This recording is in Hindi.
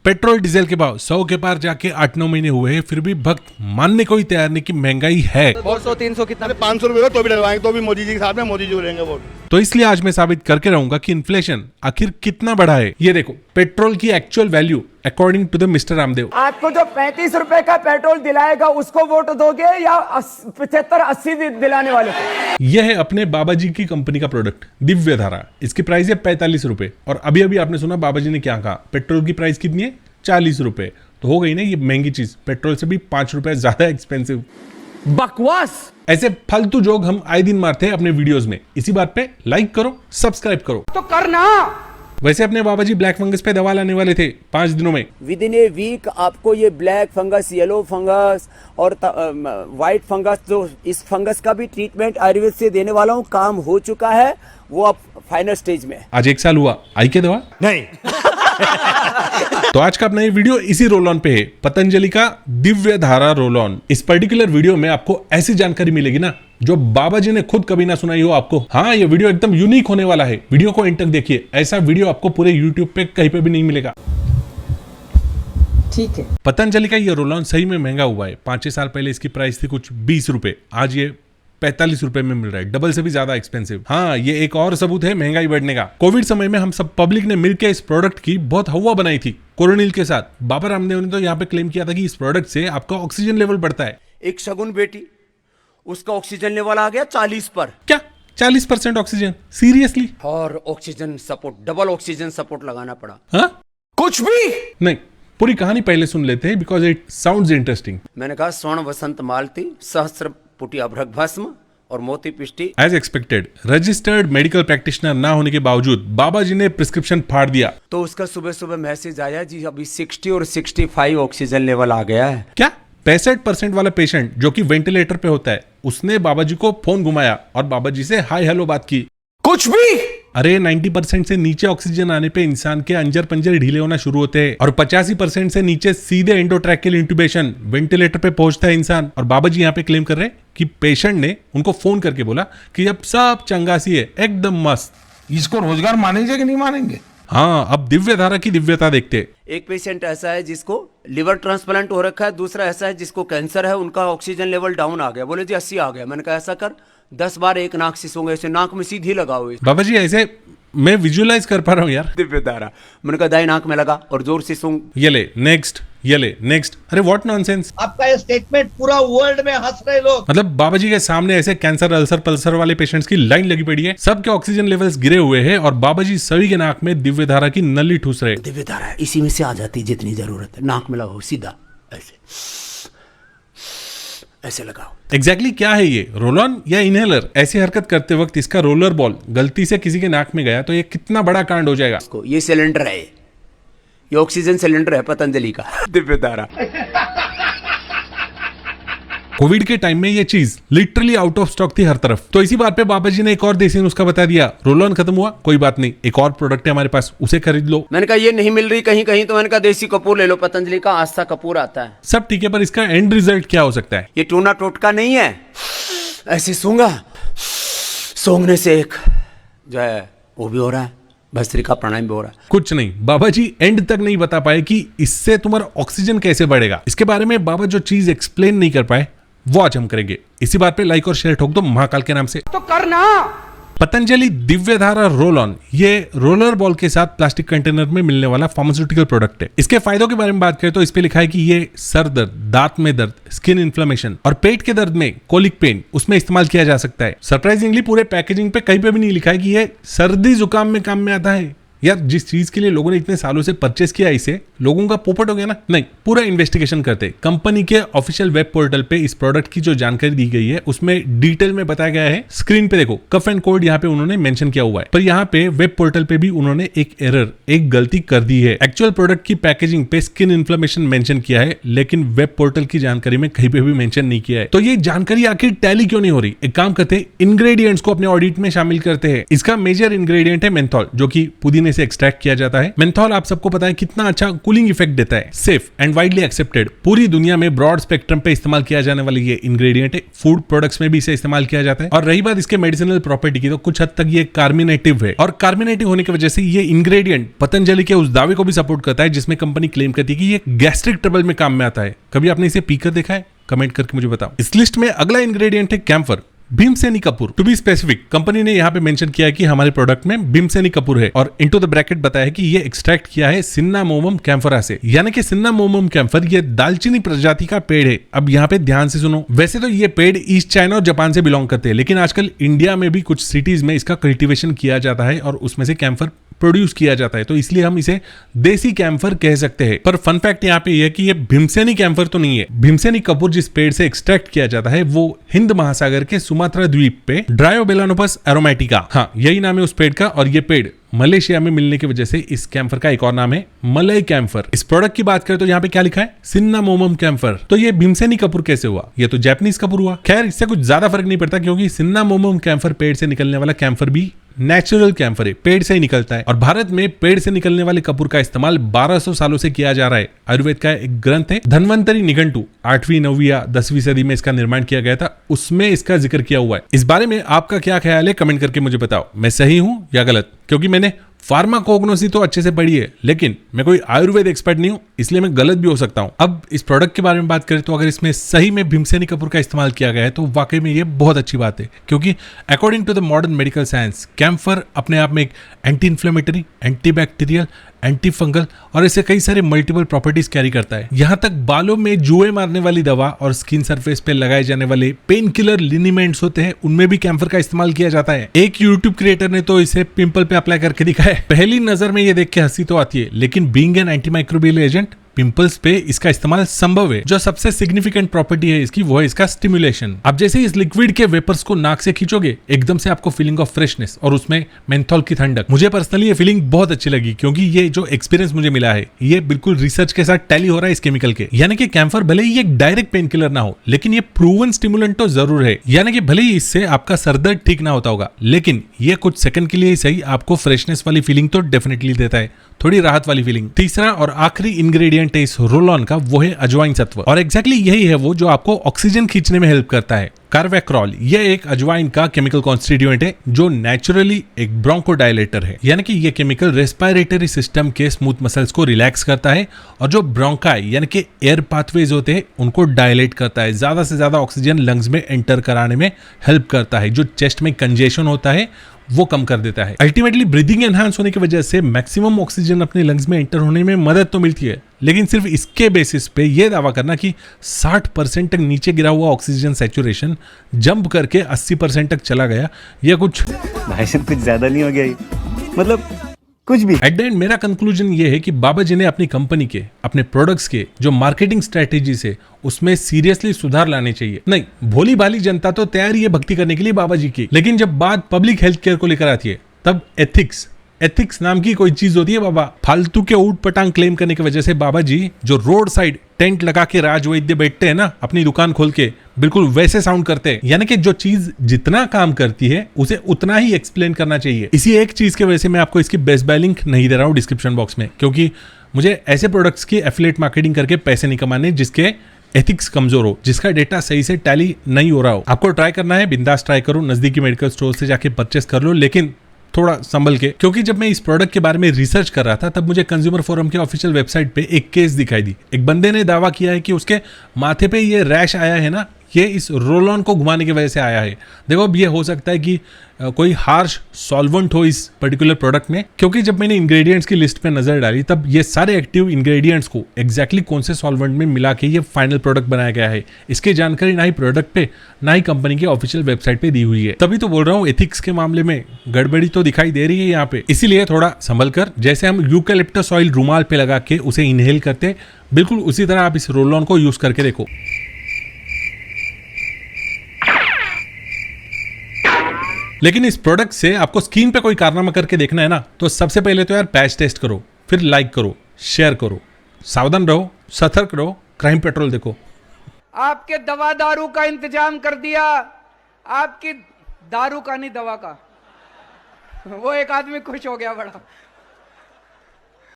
पेट्रोल डीजल के भाव 100 के पार जाके 8-9 महीने हुए हैं, फिर भी भक्त मानने को ही तैयार नहीं कि महंगाई है। 200-300 कितना 500 रुपए तो भी डलवाएंगे तो भी मोदी जी के साथ में मोदी जी रहेंगे वोट। तो इसलिए आज मैं साबित करके रहूंगा कि इन्फ्लेशन आखिर कितना बढ़ा है। ये देखो पेट्रोल की actual value according to the mister Ramdev. आपको जो 35 रुपए का पेट्रोल दिलाएगा उसको वोट दोगे या 75-80 दिलाने वाले को? यह है अपने बाबा जी की कंपनी का प्रोडक्ट दिव्य धारा। इसकी प्राइस है 45 रुपए और अभी अभी आपने सुना बाबा जी ने क्या कहा, पेट्रोल की प्राइस कितनी है 40 रुपए। तो हो गई ना ये महंगी चीज, पेट्रोल से भी 5 रुपए ज्यादा एक्सपेंसिव। बकवास। ऐसे फालतू जोक हम आए दिन मारते हैं अपने वीडियोस में। इसी बात पे लाइक करो, सब्सक्राइब करो तो करना। वैसे अपने बाबा जी ब्लैक फंगस पे दवा लाने वाले थे 5 दिनों में। विद इन ए वीक आपको ये ब्लैक फंगस, येलो फंगस और वाइट फंगस, जो इस फंगस का भी ट्रीटमेंट आयुर्वेद से देने वाला हूँ, काम हो चुका है, वो अब फाइनल स्टेज में है। आज 1 साल हुआ आई के दवा नहीं तो आज का अपना ये वीडियो इसी रोल ऑन पे है, पतंजलि का दिव्य धारा रोल ऑन। इस पर्टिकुलर वीडियो में आपको ऐसी जानकारी मिलेगी ना जो बाबा जी ने खुद कभी ना सुनाई हो आपको। हाँ, ये वीडियो एकदम यूनिक होने वाला है, वीडियो को एंड तक देखिए। ऐसा वीडियो आपको पूरे यूट्यूब पे कहीं पे भी नहीं मिलेगा। ठीक है। पतंजलि का ये रोल ऑन सही में महंगा हुआ है। 5-6 साल पहले इसकी प्राइस थी कुछ 20 रुपए, आज ये 45 रुपए में मिल रहा है, डबल से भी ज्यादा एक्सपेंसिव। हाँ, ये एक और सबूत है महंगाई बढ़ने का। कोविड समय में हम सब पब्लिक ने मिलकर इस प्रोडक्ट की बहुत हवा बनाई थी कोरोनिल के साथ। बाबा रामदेव ने तो यहाँ पे क्लेम किया था कि इस प्रोडक्ट से आपका ऑक्सीजन लेवल बढ़ता है। एक शगुन बेटी, उसका ऑक्सीजन लेवल आ गया 40 पर। क्या 40% ऑक्सीजन? सीरियसली? और oxygen support, double oxygen support लगाना पड़ा। हाँ, कुछ भी नहीं, पूरी कहानी पहले सुन लेते हैं बिकॉज इट साउंड्स इंटरेस्टिंग। मैंने कहा स्वर्ण वसंत मालती, सहस्त्र पुटी अभ्रक भस्म और मोती पिष्टी। As expected registered medical practitioner ना होने के बावजूद बाबा जी ने प्रिस्क्रिप्शन फाड़ दिया। तो उसका सुबह सुबह मैसेज आया जी अभी 60 और 65 ऑक्सीजन लेवल आ गया है। क्या 65% वाला पेशेंट जो कि वेंटिलेटर पे होता है, उसने बाबा जी को फोन घुमाया और बाबा जी से हाय हेलो बात की। कुछ भी। अरे 90% से नीचे ऑक्सीजन आने पे इंसान के अंजर पंजर ढीले होना शुरू होते हैं और 85% से नीचे सीधे एंडोट्रैकियल इंट्यूबेशन, वेंटिलेटर पे पहुंचता है इंसान। और बाबा जी यहाँ पे क्लेम कर रहे हैं कि पेशेंट ने उनको फोन करके बोला कि अब सब चंगासी है, एकदम मस्त। इसको रोजगार मानेंगे कि नहीं मानेंगे? हाँ, अब दिव्य धारा की दिव्यता देखते। एक पेशेंट ऐसा है जिसको लिवर ट्रांसप्लांट हो रखा है, दूसरा ऐसा है जिसको कैंसर है, उनका ऑक्सीजन लेवल डाउन आ गया। बोले जी 80 आ गया। मैंने कहा ऐसा कर 10 बार एक नाक से सूंघे, ऐसे नाक में सीधी लगाओ। बाबा जी ऐसे मैं विजुअलाइज कर पा रहा हूँ यार। दिव्य धारा। मैंने कहा दाई नाक में लगा और जोर से सूंघ। ये ले नेक्स्ट, ये ले नेक्स्ट। अरे व्हाट नॉनसेंस। आपका ये स्टेटमेंट पूरा वर्ल्ड में हंस रहे लोग। मतलब बाबा जी के सामने ऐसे कैंसर, अल्सर, पल्सर वाले पेशेंट्स की लाइन लगी पड़ी है, सबके ऑक्सीजन लेवल्स गिरे हुए हैं और बाबा जी सभी के नाक में दिव्य धारा की नली ठूस रहे। दिव्य धारा इसी में से आ जाती है जितनी जरूरत है। नाक में लगाओ सीधा, ऐसे लगाओ। एग्जैक्टली क्या है ये, रोल ऑन या इनहेलर? ऐसी हरकत करते वक्त इसका रोलर बॉल गलती से किसी के नाक में गया तो ये कितना बड़ा कांड हो जाएगा। ये सिलेंडर है, ये ऑक्सीजन सिलेंडर है पतंजलि का, दिव्य धारा। कोविड के टाइम में ये चीज लिटरली आउट ऑफ स्टॉक थी हर तरफ। तो इसी बात पे बाबा जी ने एक और देसी नुस्खा बता दिया। रोल ऑन खत्म हुआ, कोई बात नहीं, एक और प्रोडक्ट है हमारे पास, उसे खरीद लो। मैंने कहा ये नहीं मिल रही कहीं कहीं, तो मैंने कहा देसी कपूर ले लो, पतंजलि का आस्था कपूर आता है। सब ठीक है, पर इसका एंड रिजल्ट क्या हो सकता है? ये टूना टोटका नहीं है। ऐसे सूंघा, सूंघने से एक जो है वो भी हो रहा है, भस्त्रिका प्राणायाम भी हो रहा है। कुछ नहीं, बाबा जी एंड तक नहीं बता पाए कि इससे तुम्हारा ऑक्सीजन कैसे बढ़ेगा। इसके बारे में बाबा जो चीज एक्सप्लेन नहीं कर पाए वो आज हम करेंगे। इसी बात पे लाइक और शेयर ठोक दो महाकाल के नाम से। तो करना। पतंजलि दिव्य धारा रोल ऑन, ये रोलर बॉल के साथ प्लास्टिक कंटेनर में मिलने वाला फार्मास्यूटिकल प्रोडक्ट है। इसके फायदों के बारे में बात करें तो इस पे लिखा है कि ये सर दर्द, दांत में दर्द, स्किन इन्फ्लेमेशन और पेट के दर्द में कोलिक पेन, उसमें इस्तेमाल किया जा सकता है। सरप्राइजिंगली पूरे पैकेजिंग पे कहीं पे भी नहीं लिखा है कि ये सर्दी जुकाम में काम में आता है। यार जिस चीज के लिए लोगों ने इतने सालों से परचेस किया, इसे लोगों का पोपट हो गया ना। नहीं, पूरा इन्वेस्टिगेशन करते कंपनी के ऑफिशियल वेब पोर्टल पे इस प्रोडक्ट की जो जानकारी दी गई है उसमें डिटेल में बताया गया है। स्क्रीन पे देखो, कफ एंड कोड यहाँ पे उन्होंने मेंशन किया हुआ है, पर यहाँ पे वेब पोर्टल पे भी उन्होंने एक एरर, एक गलती कर दी है। एक्चुअल प्रोडक्ट की पैकेजिंग पे स्किन इन्फ्लेमेशन मेंशन किया है, लेकिन वेब पोर्टल की जानकारी में कहीं पे भी मेंशन नहीं किया है। तो ये जानकारी आखिर टैली क्यों नहीं हो रही? एक काम करते हैं, इंग्रेडिएंट्स को अपने ऑडिट में शामिल करते हैं। इसका मेजर इंग्रेडिएंट है मेंथॉल, जो कि पुदीना महीने से एक्सट्रैक्ट किया जाता है। मेंथॉल आप सबको पता है कितना अच्छा कूलिंग इफेक्ट देता है। सेफ एंड वाइडली एक्सेप्टेड, पूरी दुनिया में ब्रॉड स्पेक्ट्रम पे इस्तेमाल किया जाने वाली ये इंग्रेडिएंट है। फूड प्रोडक्ट्स में भी इसे इस्तेमाल किया जाता है। और रही बात इसके मेडिसिनल प्रॉपर्टी की, तो कुछ हद तक ये कार्मिनेटिव है, और कार्मिनेटिव होने की वजह से ये इंग्रेडिएंट पतंजलि के उस दावे को भी सपोर्ट करता है जिसमें कंपनी क्लेम करती है कि ये गैस्ट्रिक ट्रबल में काम में आता है। कभी आपने इसे पीकर देखा है? कमेंट करके मुझे बताओ। इस लिस्ट में अगला इंग्रेडिएंट है कैम्फर, भीमसेनी कपूर। टू बी स्पेसिफिक, कंपनी ने यहाँ पे मेंशन किया है कि हमारे प्रोडक्ट में भीमसेनी कपूर है, और इनटू द ब्रैकेट बताया कि ये एक्सट्रैक्ट किया है सिन्नामोमम कैम्फरा से। यानी कि सिन्नामोमम कैम्फर ये दालचीनी प्रजाति का पेड़ है। अब यहाँ पे ध्यान से सुनो, वैसे तो ये पेड़ ईस्ट चाइना और जापान से बिलोंग करते हैं, लेकिन आजकल इंडिया में भी कुछ सिटीज में इसका कल्टीवेशन किया जाता है और उसमें से कैम्फर प्रोड्यूस किया जाता है, तो इसलिए हम इसे देसी कैम्फर कह सकते हैं। पर फन फैक्ट यहाँ पे यह कि ये भीमसेनी कैम्फर तो नहीं है। भीमसेनी कपूर जिस पेड़ से एक्सट्रैक्ट किया जाता है वो हिंद महासागर के सुमात्रा द्वीप पे ड्रायोबेलानोपस एरोमेटिका, हाँ यही नाम है उस पेड़ का, और ये पेड़ मलेशिया में मिलने की वजह से इस कैम्फर का एक और नाम है मलय कैम्फर। इस प्रोडक्ट की बात करें तो यहाँ पे क्या लिखा है? Cinnamomum camphor. तो ये भीमसेनी कपूर कैसे हुआ? ये तो जापानीज कपूर हुआ। खैर, इससे कुछ ज्यादा फर्क नहीं पड़ता क्योंकि सिन्नामोमम कैम्फर पेड़ से निकलने वाला कैम्फर भी नेचुरल कैम्फर है, पेड़ से ही निकलता है। और भारत में पेड़ से निकलने वाले कपूर का इस्तेमाल 1200 सालों से किया जा रहा है। आयुर्वेद का एक ग्रंथ है धन्वंतरी निघंटु, 8वीं 9वीं या 10वीं सदी में इसका निर्माण किया गया था, उसमें इसका जिक्र किया हुआ है। इस बारे में आपका क्या ख्याल है? कमेंट करके मुझे बताओ। मैं सही हूं या गलत? क्योंकि मैंने फार्माकोग्नोसी तो अच्छे से पढ़ी है, लेकिन मैं कोई आयुर्वेद एक्सपर्ट नहीं हूं, इसलिए मैं गलत भी हो सकता हूं। अब इस प्रोडक्ट के बारे में बात करें तो अगर इसमें सही में भीमसेनी कपूर का इस्तेमाल किया गया है तो वाकई में ये बहुत अच्छी बात है, क्योंकि according to the modern medical science camphor अपने आप में एक anti inflammatory, antibacterial, anti fungal और ऐसे कई सारे मल्टीपल प्रॉपर्टीज कैरी करता है। यहां तक बालों में जुए मारने वाली दवा और स्किन सरफेस पे लगाए जाने वाले पेन किलर लिनीमेंट्स होते हैं, उनमें भी कैम्फर का इस्तेमाल किया जाता है। एक यूट्यूब क्रिएटर ने तो इसे पिंपल पे अप्लाई करके दिखाया है। पहली नजर में ये देख के हंसी तो आती है, लेकिन being an antimicrobial agent pimples पे इसका इस्तेमाल संभव है। जो सबसे सिग्निफिकेंट प्रॉपर्टी है इसकी वो है इसका स्टिमुलेशन। आप जैसे इस लिक्विड के वेपर्स को नाक से खींचोगे एकदम से आपको फीलिंग ऑफ फ्रेशनेस और उसमें मेंथॉल की ठंडक। मुझे पर्सनली ये फीलिंग बहुत अच्छी लगी क्योंकि ये जो एक्सपीरियंस मुझे मिला है ये बिल्कुल रिसर्च के साथ टैली हो रहा है इस केमिकल के। यानी कि कैम्फर भले ही एक डायरेक्ट पेन किलर ना हो, लेकिन ये प्रूवन स्टिमुलेंट तो जरूर है। यानी कि भले ही इससे आपका सरदर्द ठीक ना होता होगा, लेकिन ये कुछ सेकंड के लिए ही सही आपको फ्रेशनेस वाली फीलिंग तो डेफिनेटली देता है, थोड़ी राहत वाली फीलिंग। तीसरा और आखिरी इंग्रेडिएंट है इस रोल ऑन का, वो है अजवाइन सत्व, और एग्जैक्टली यही है वो जो आपको ऑक्सीजन खींचने में हेल्प करता है। कार्वेक्रॉल ये एक अजवाइन का केमिकल कॉन्स्टिट्यूएंट है जो नेचुरली एक ब्रोंकोडायलेटर है। यानी कि ये केमिकल रेस्पिरेटरी सिस्टम के स्मूथ मसल्स को रिलैक्स करता है और जो ब्रोंकाई यानी कि एयर पाथवेज होते हैं उनको डायलेट करता है, ज्यादा से ज्यादा ऑक्सीजन लंग्स में एंटर कराने में हेल्प करता है। जो चेस्ट में कंजेशन होता है वो कम कर देता है। अल्टीमेटली ब्रीदिंग एनहांस होने की वजह से मैक्सिमम ऑक्सीजन अपने लंग्स में एंटर होने में मदद तो मिलती है, लेकिन सिर्फ इसके बेसिस पे ये दावा करना कि 60% तक नीचे गिरा हुआ ऑक्सीजन सैचुरेशन जंप करके 80% तक चला गया, ये कुछ भाई साहब कुछ ज्यादा नहीं हो गया ये? मतलब कुछ भी। एट द एंड मेरा कंक्लूजन ये है कि बाबा जी ने अपनी कंपनी के, अपने प्रोडक्ट्स के जो मार्केटिंग स्ट्रेटेजी से उसमें सीरियसली सुधार लाने चाहिए। नहीं, भोली भाली जनता तो तैयार ही है भक्ति करने के लिए बाबा जी की, लेकिन जब बात पब्लिक हेल्थ केयर को लेकर आती है तब एथिक्स नाम की कोई चीज होती है बाबा। फालतू के ऊट पटांग क्लेम करने की वजह से बाबा जी जो रोड साइड टेंट लगा के राज वैद्य बैठते हैं ना अपनी दुकान खोल के, बिल्कुल वैसे साउंड करते हैं। यानी कि जो चीज जितना काम करती है उसे उतना ही एक्सप्लेन करना चाहिए। इसी एक चीज की वजह से मैं आपको इसकी बेस्ट बाय लिंक नहीं दे रहा हूं डिस्क्रिप्शन बॉक्स में, क्योंकि मुझे ऐसे प्रोडक्ट्स की एफिलिएट मार्केटिंग करके पैसे नहीं कमाने जिसके एथिक्स कमजोर हो, जिसका डेटा सही से टैली नहीं हो रहा हो। आपको ट्राई करना है, बिंदास ट्राई करो, नजदीकी मेडिकल स्टोर से जाके परचेस कर लो, लेकिन थोड़ा संभल के। क्योंकि जब मैं इस प्रोडक्ट के बारे में रिसर्च कर रहा था तब मुझे कंज्यूमर फोरम के ऑफिशियल वेबसाइट पे एक केस दिखाई दी। एक बंदे ने दावा किया है कि उसके माथे पे ये रैश आया है ना, ये इस रोल ऑन को घुमाने की वजह से आया है। देखो, अब ये हो सकता है कि कोई हार्श सॉल्वेंट हो इस पर्टिकुलर प्रोडक्ट में, क्योंकि जब मैंने इंग्रेडिएंट्स की लिस्ट पे नजर डाली तब ये सारे एक्टिव इंग्रेडिएंट्स को एग्जैक्टली कौन से सॉल्वेंट में मिला के ये फाइनल प्रोडक्ट बनाया गया है, इसकी जानकारी ना ही प्रोडक्ट पे ना ही कंपनी की ऑफिशियल वेबसाइट पे दी हुई है। तभी तो बोल रहा हूँ एथिक्स के मामले में गड़बड़ी तो दिखाई दे रही है यहाँ पे। इसीलिए थोड़ा संभल कर, जैसे हम यूकैलिप्टस ऑयल रुमाल पे लगा के उसे इनहेल करते, बिल्कुल उसी तरह आप इस रोल ऑन को यूज करके देखो। लेकिन इस प्रोडक्ट से आपको स्किन पे कोई कारनामा करके देखना है ना, तो सबसे पहले तो यार पैच टेस्ट करो, फिर लाइक करो, शेयर करो, सावधान रहो, सतर्क रहो, क्राइम पेट्रोल देखो। आपके दवा दारू का इंतजाम कर दिया, आपकी दारू का नहीं दवा का। वो एक आदमी खुश हो गया बड़ा।